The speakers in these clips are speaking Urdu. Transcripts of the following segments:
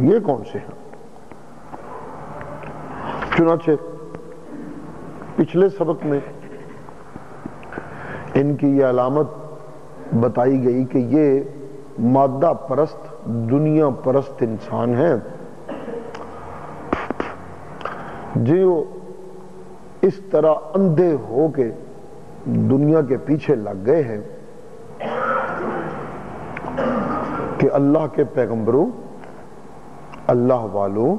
یہ کون سے ہیں؟ چنانچہ پچھلے سبق میں ان کی یہ علامت بتائی گئی کہ یہ مادہ پرست دنیا پرست انسان ہیں جو اس طرح اندھے ہو کے دنیا کے پیچھے لگ گئے ہیں کہ اللہ کے پیغمبروں، اللہ والوں،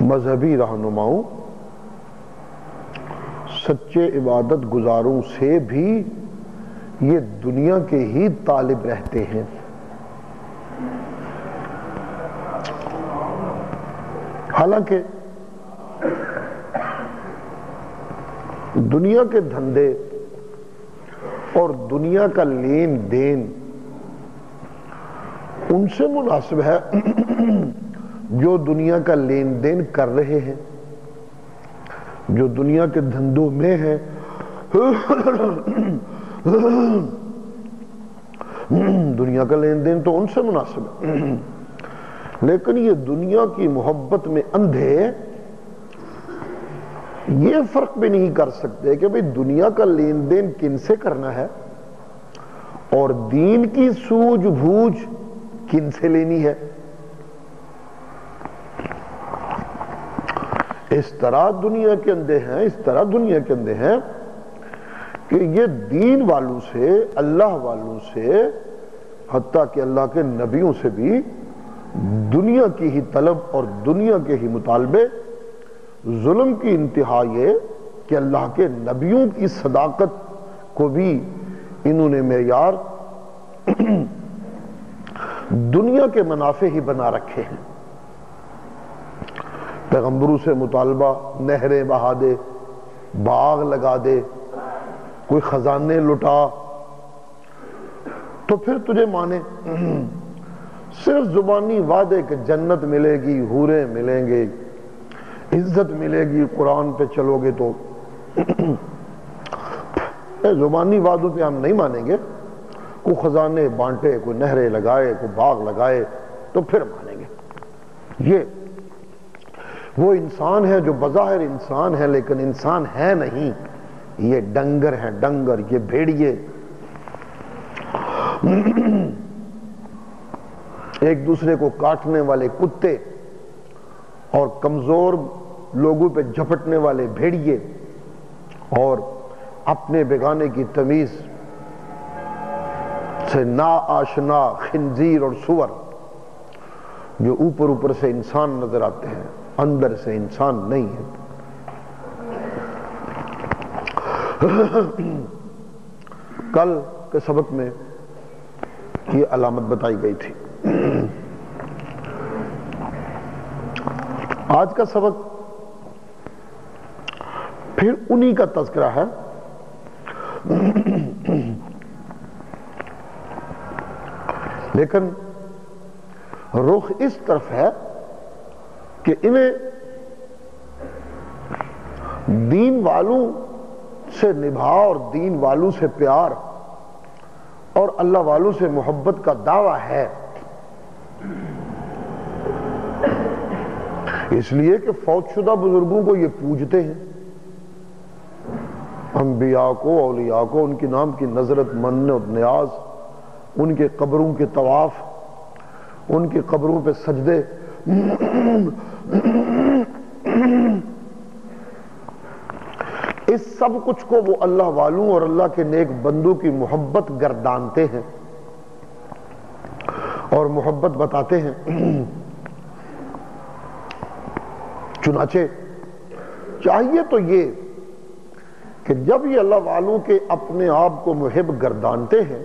مذہبی رہنماؤں، سچے عبادت گزاروں سے بھی یہ دنیا کے ہی طالب رہتے ہیں۔ حالانکہ دنیا کے دھندے اور دنیا کا لین دین ان سے مناسب ہے جو دنیا کا لین دین کر رہے ہیں، جو دنیا کے دھندوں میں ہیں۔ دنیا کا لین دین تو ان سے مناسب ہے، لیکن یہ دنیا کی محبت میں اندھے یہ فرق بھی نہیں کر سکتے کہ بھئی دنیا کا لین دین کن سے کرنا ہے اور دین کی سوجھ بوجھ کن سے لینی ہے۔ اس طرح دنیا کے اندھے ہیں، اس طرح دنیا کے اندھے ہیں کہ یہ دین والوں سے، اللہ والوں سے، حتیٰ کہ اللہ کے نبیوں سے بھی دنیا کی ہی طلب اور دنیا کے ہی مطالبے۔ ظلم کی انتہا یہ کہ اللہ کے نبیوں کی صداقت کو بھی انہوں نے معیار دنیا کے منافع ہی بنا رکھے ہیں۔ پیغمبروں سے مطالبہ نہریں بہا دے، باغ لگا دے، کوئی خزانے لٹا تو پھر تجھے مانے۔ صرف زبانی وعدے کہ جنت ملے گی، حوریں ملیں گے، عزت ملے گی، قرآن پہ چلو گے تو زبانی وعدوں پہ ہم نہیں مانیں گے۔ کوئی خزانے بانٹے، کوئی نہریں لگائے، کوئی باغ لگائے تو پھر مانیں گے۔ یہ وہ انسان ہے جو بظاہر انسان ہے لیکن انسان ہے نہیں، یہ ڈنگر ہیں، ڈنگر، یہ بھیڑیے، ایک دوسرے کو کاٹنے والے کتے اور کمزور لوگوں پہ جھپٹنے والے بھیڑیے اور اپنے بیگانے کی تمیز سے نا آشنا خنزیر اور سور جو اوپر اوپر سے انسان نظر آتے ہیں، اندر سے انسان نہیں ہے۔ کل کے سبق میں یہ علامت بتائی گئی تھی۔ آج کا سبق پھر انہی کا تذکرہ ہے، لیکن رخ اس طرف ہے کہ انہیں دین والوں سے نبھا اور دین والوں سے پیار اور اللہ والوں سے محبت کا دعویٰ ہے، اس لیے کہ فوت شدہ بزرگوں کو یہ پوجتے ہیں، انبیاء کو، اولیاء کو، ان کے نام کی نظرت، منت، نیاز، ان کے قبروں کے طواف، ان کی قبروں پہ سجدے، اس سب کچھ کو وہ اللہ والوں اور اللہ کے نیک بندوں کی محبت گردانتے ہیں اور محبت بتاتے ہیں۔ چنانچہ چاہیے تو یہ کہ جب یہ اللہ والوں کے اپنے آپ کو محب گردانتے ہیں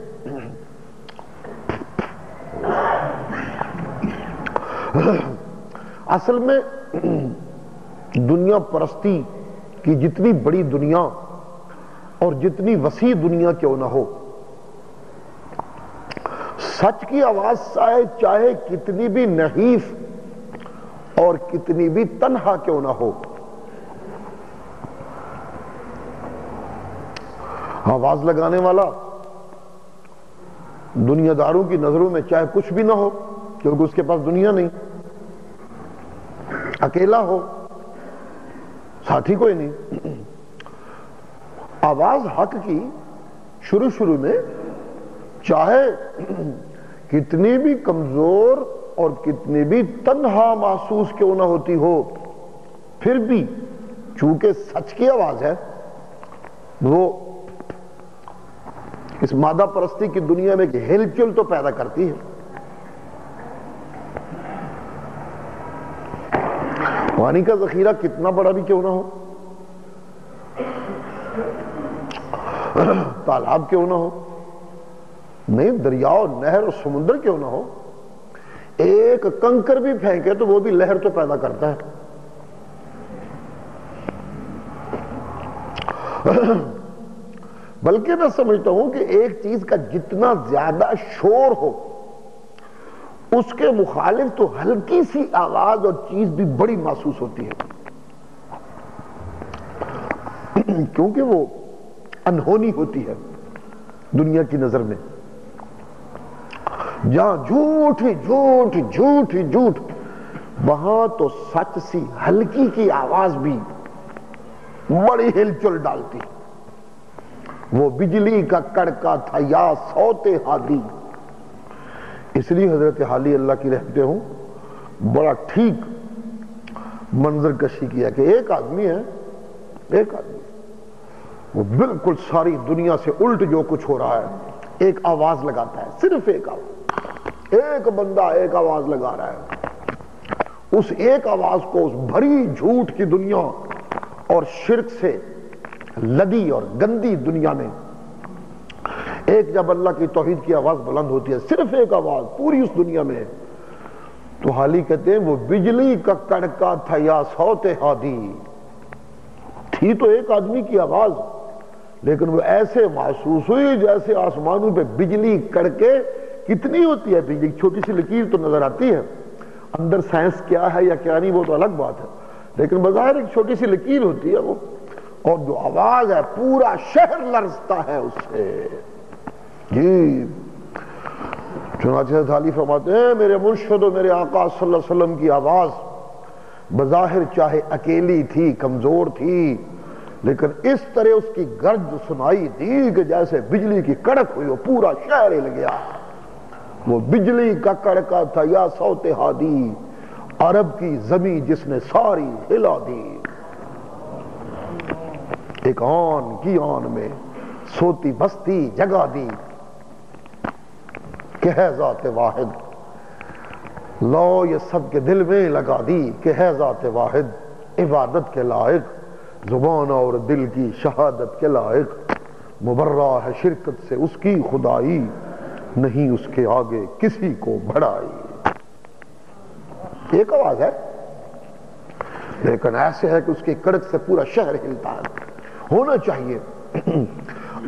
اصل میں دنیا پرستی کی جتنی بڑی دنیا اور جتنی وسیع دنیا کیوں نہ ہو، سچ کی آواز چاہے کتنی بھی نحیف اور کتنی بھی تنہا کیوں نہ ہو، آواز لگانے والا دنیا داروں کی نظروں میں چاہے کچھ بھی نہ ہو، کیونکہ اس کے پاس دنیا نہیں، اکیلا ہو، ساتھی کوئی نہیں، آواز حق کی شروع میں چاہے کتنی بھی کمزور اور کتنی بھی تنہا محسوس کیوں نہ ہوتی ہو، پھر بھی چونکہ سچ کی آواز ہے، وہ اس مادہ پرستی کی دنیا میں ایک ہلچل تو پیدا کرتی ہے۔ پانی کا ذخیرہ کتنا بڑا بھی کیوں نہ ہو، تالاب کیوں نہ ہو، نہیں دریا اور نہر اور سمندر کیوں نہ ہو، ایک کنکر بھی پھینکے تو وہ بھی لہر تو پیدا کرتا ہے۔ بلکہ میں سمجھتا ہوں کہ ایک چیز کا جتنا زیادہ شور ہو، اس کے مخالف تو ہلکی سی آواز اور چیز بھی بڑی محسوس ہوتی ہے، کیونکہ وہ انہونی ہوتی ہے دنیا کی نظر میں۔ جہاں جھوٹ ہی جھوٹ جھوٹ ہی جھوٹ، وہاں تو سچ سی ہلکی کی آواز بھی بڑی ہلچل ڈالتی۔ وہ بجلی کا کڑکا تھا یا صوت ہادی۔ اس لیے حضرت حالی اللہ کی رحمتیں ہوں بڑا ٹھیک منظر کشی کیا کہ ایک آدمی ہے، ایک آدمی وہ بالکل ساری دنیا سے الٹ جو کچھ ہو رہا ہے ایک آواز لگاتا ہے، صرف ایک آواز، ایک بندہ ایک آواز لگا رہا ہے۔ اس ایک آواز کو اس بھری جھوٹ کی دنیا اور شرک سے لدی اور گندی دنیا میں ایک جب اللہ کی توحید کی آواز بلند ہوتی ہے، صرف ایک آواز پوری اس دنیا میں، تو حالی کہتے ہیں وہ بجلی کا کڑکا تھا یا صوت ہادی۔ تھی تو ایک آدمی کی آواز، لیکن وہ ایسے محسوس ہوئی جیسے آسمانوں پہ بجلی کڑکے۔ کتنی ہوتی ہے بجلی؟ چھوٹی سی لکیر تو نظر آتی ہے، اندر سائنس کیا ہے یا کیا نہیں وہ تو الگ بات ہے، لیکن بظاہر ایک چھوٹی سی لکیر ہوتی ہے وہ، اور جو آواز ہے پورا شہر لرزتا ہے اس سے۔ جی چنانچہ حضرت فرماتے ہیں میرے مرشد و میرے آقا صلی اللہ علیہ وسلم کی آواز بظاہر چاہے اکیلی تھی، کمزور تھی، لیکن اس طرح اس کی گرج سنائی دی کہ جیسے بجلی کی کڑک ہوئی ہو، پورا شہر ہل گیا۔ وہ بجلی کا کڑکا تھا یا صوت ہادی، عرب کی زمین جس نے ساری ہلا دی۔ ایک آن کی آن میں سوتی بستی جگا دی کہ ہے ذات واحد، لو یہ سب کے دل میں لگا دی کہ ہے ذات واحد، عبادت کے لائق، زبان اور دل کی شہادت کے لائق، مبرہ ہے شرکت سے اس کی خدائی، نہیں اس کے آگے کسی کو بڑھائی۔ ایک آواز ہے، لیکن ایسے ہے کہ اس کی کڑک سے پورا شہر ہلتا ہے۔ ہونا چاہیے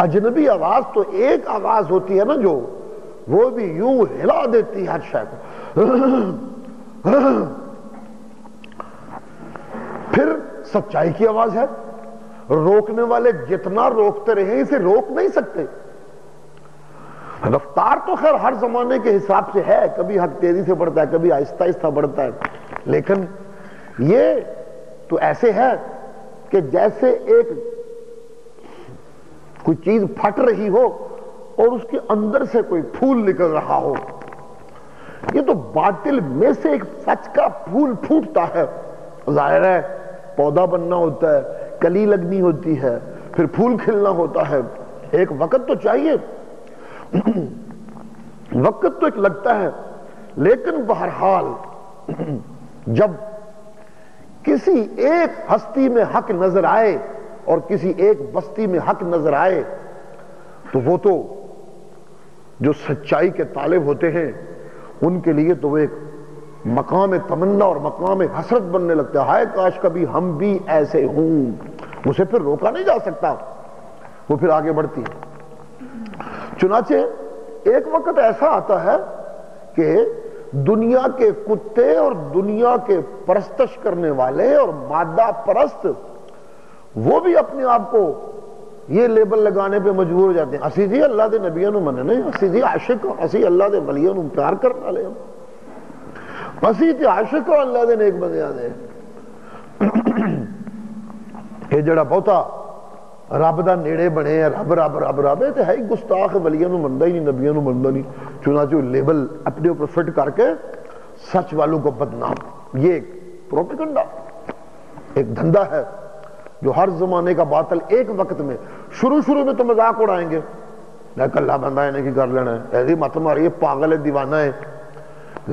اجنبی آواز تو ایک آواز ہوتی ہے نا جو وہ بھی یوں ہلا دیتی ہے ہر شے کو۔ پھر سچائی کی آواز ہے، روکنے والے جتنا روکتے رہے اسے روک نہیں سکتے۔ رفتار تو خیر ہر زمانے کے حساب سے ہے، کبھی حق تیزی سے بڑھتا ہے، کبھی آہستہ آہستہ بڑھتا ہے، لیکن یہ تو ایسے ہے کہ جیسے ایک کوئی چیز پھٹ رہی ہو اور اس کے اندر سے کوئی پھول نکل رہا ہو۔ یہ تو باطل میں سے ایک سچ کا پھول پھوٹتا ہے۔ ظاہر ہے پودا بننا ہوتا ہے، کلی لگنی ہوتی ہے، پھر پھول کھلنا ہوتا ہے، ایک وقت تو چاہیے، وقت تو ایک لگتا ہے، لیکن بہرحال جب کسی ایک ہستی میں حق نظر آئے اور کسی ایک بستی میں حق نظر آئے تو وہ تو جو سچائی کے طالب ہوتے ہیں ان کے لیے تو وہ ایک مقام تمنا اور مقام حسرت بننے لگتا ہے، ہائے کاش کبھی ہم بھی ایسے ہوں۔ اسے پھر روکا نہیں جا سکتا، وہ پھر آگے بڑھتی ہے۔ چنانچہ ایک وقت ایسا آتا ہے کہ دنیا کے کتے اور دنیا کے پرستش کرنے والے اور مادہ پرست وہ بھی اپنے آپ کو یہ لیبل لگانے پہ مجبور ہو جاتے ہیں، اسی جی اللہ دے نبیوں نو مننے، اسی جی عاشق ہوں، اسی اللہ دے ولیوں نو پیار کرنے والے ہوں، اسی تے عاشق ہوں اللہ دے نیک بندیاں دے۔ یہ جڑا بہتا رب دا نیڑے بنے ہیں، رب رب رب رب، یہ تو ہے ہی گستاخ، ولیوں نو مندا ہی نہیں، نبیوں نو مندا نہیں، چنانچہ لیبل اپنے اوپر فٹ کر کے سچ والوں کو بدنام۔ یہ ایک پروپیگنڈا، ایک دھندا ہے جو ہر زمانے کا باطل ایک وقت میں، شروع میں تو مذاق اڑائیں گے، میں کلہ بندہ ہے نہیں کر لینا ہے، ایسی مت ماری، پاگل ہے، دیوانہ ہے،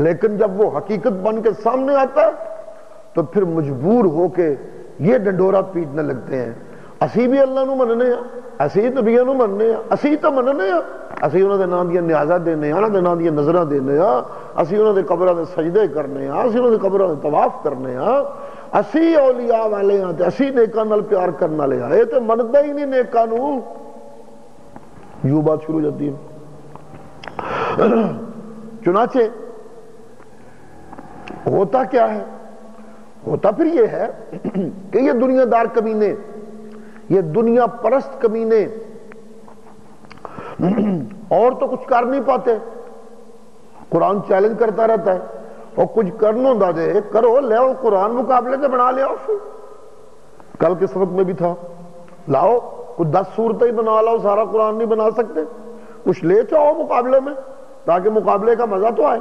لیکن جب وہ حقیقت بن کے سامنے آتا ہے تو پھر مجبور ہو کے یہ ڈنڈورا پیٹنے لگتے ہیں، اسی بھی اللہ نو مننے ہیں، اسی نبیوں نو مننے ہیں، اسی تو مننے ہیں، اسی انہوں دے نام دیا نیازہ دینے ہیں، انہوں دے نام دیا نظرہ دینے ہیں، اسی انہوں دے قبرہ دے سجدے کرنے ہیں، اسی انہوں دے قبرہ دے طواف کرنے ہیں، اسی اولیاء والے ہیں، اسی نیکاں نال پیار کرنا لے ہیں، یہ تو منتا ہی نہیں نیکاں نو۔ یوں بات شروع ہو جاتی ہے۔ چنانچہ ہوتا کیا ہے؟ ہوتا پھر یہ ہے کہ یہ دنیا دار کمینے، یہ دنیا پرست کمینے اور تو کچھ کر نہیں پاتے، قرآن چیلنج کرتا رہتا ہے، اور کچھ کرنا دا دے کرو، لے آؤ قرآن مقابلے سے بنا لے آؤ، کل کے سبق میں بھی تھا، لاؤ کچھ 10 صورتیں ہی بنا لاؤ، سارا قرآن نہیں بنا سکتے، کچھ لے چاؤ مقابلے میں تاکہ مقابلے کا مزہ تو آئے۔